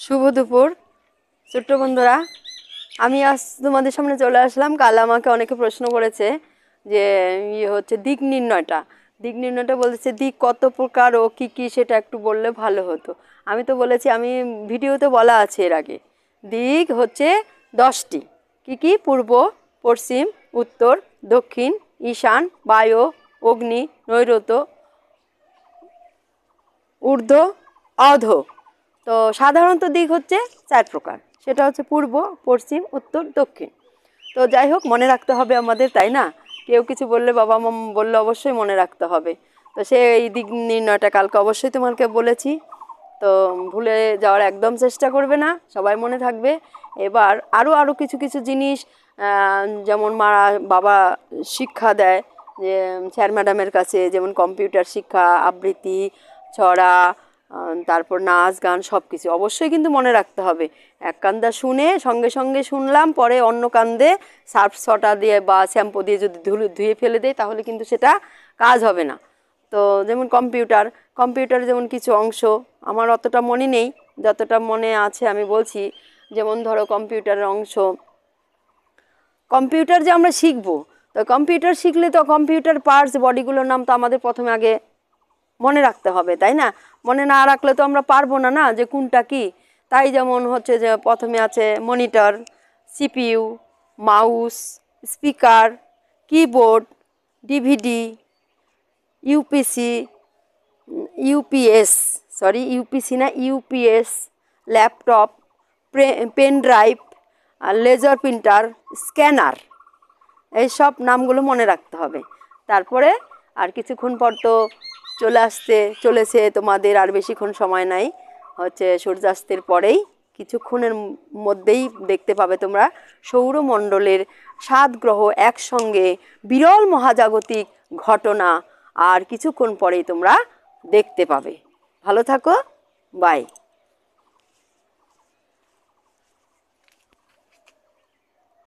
শুভ দুপুর ছোট্ট বন্ধুরা, আমি আজ তোমাদের সামনে চলে আসলাম। কাল আমাকে অনেকে প্রশ্ন করেছে যে হচ্ছে দিক নির্ণয়টা বলেছে দিক কত প্রকার ও কী কী সেটা একটু বললে ভালো হতো। আমি তো বলেছি, আমি ভিডিওতে বলা আছে এর আগে, দিক হচ্ছে 10টি। কী কী? পূর্ব, পশ্চিম, উত্তর, দক্ষিণ, ঈশান, বায়ু, অগ্নি, নৈಋত্য, ঊর্ধ্ব, অধ। তো সাধারণত দিক হচ্ছে 4 প্রকার, সেটা হচ্ছে পূর্ব, পশ্চিম, উত্তর, দক্ষিণ। তো যাই হোক, মনে রাখতে হবে আমাদের, তাই না? কেউ কিছু বললে, বাবা মা বললে অবশ্যই মনে রাখতে হবে। তো সে এই দিক নির্ণয়টা কালকে অবশ্যই তোমাকে বলেছি, তো ভুলে যাওয়ার একদম চেষ্টা করবে না, সবাই মনে থাকবে। এবার আরও কিছু কিছু জিনিস, যেমন বাবা শিক্ষা দেয় যে স্যার ম্যাডামের কাছে, যেমন কম্পিউটার শিক্ষা, আবৃত্তি, ছড়া, তারপর নাচ গান সব কিছু অবশ্যই কিন্তু মনে রাখতে হবে। এক কান্দা শুনে সঙ্গে সঙ্গে শুনলাম, পরে অন্য কান্দে সার্ফ সটা দিয়ে বা শ্যাম্পু দিয়ে যদি ধুয়ে ফেলে দেয়, তাহলে কিন্তু সেটা কাজ হবে না। তো যেমন কম্পিউটার যেমন কিছু অংশ আমার অতটা মনে নেই, যতটা মনে আছে আমি বলছি। যেমন ধরো কম্পিউটারের অংশ, কম্পিউটার যে আমরা শিখবো, তো কম্পিউটার শিখলে তো কম্পিউটার পার্টস, বডিগুলোর নাম তো আমাদের প্রথমে আগে মনে রাখতে হবে, তাই না? মনে না রাখলে তো আমরা পারবো না যে কোনটা কি। তাই যেমন হচ্ছে যে প্রথমে আছে monitor, CPU, mouse, speaker, keyboard, DVD, UPC, UPS, laptop, pen drive, আর লেজার প্রিন্টার, স্ক্যানার, এইসব নামগুলো মনে রাখতে হবে। তারপরে আর কিছুক্ষণ পর তো চলেছে তোমাদের, আর বেশিক্ষণ সময় নাই, হচ্ছে সূর্যাস্তের পরেই কিছুক্ষণের মধ্যেই দেখতে পাবে তোমরা সৌরমণ্ডলের 7 গ্রহ একসঙ্গে, বিরল মহাজাগতিক ঘটনা আর কিছুক্ষণ পরেই তোমরা দেখতে পাবে। ভালো থাকো, বাই।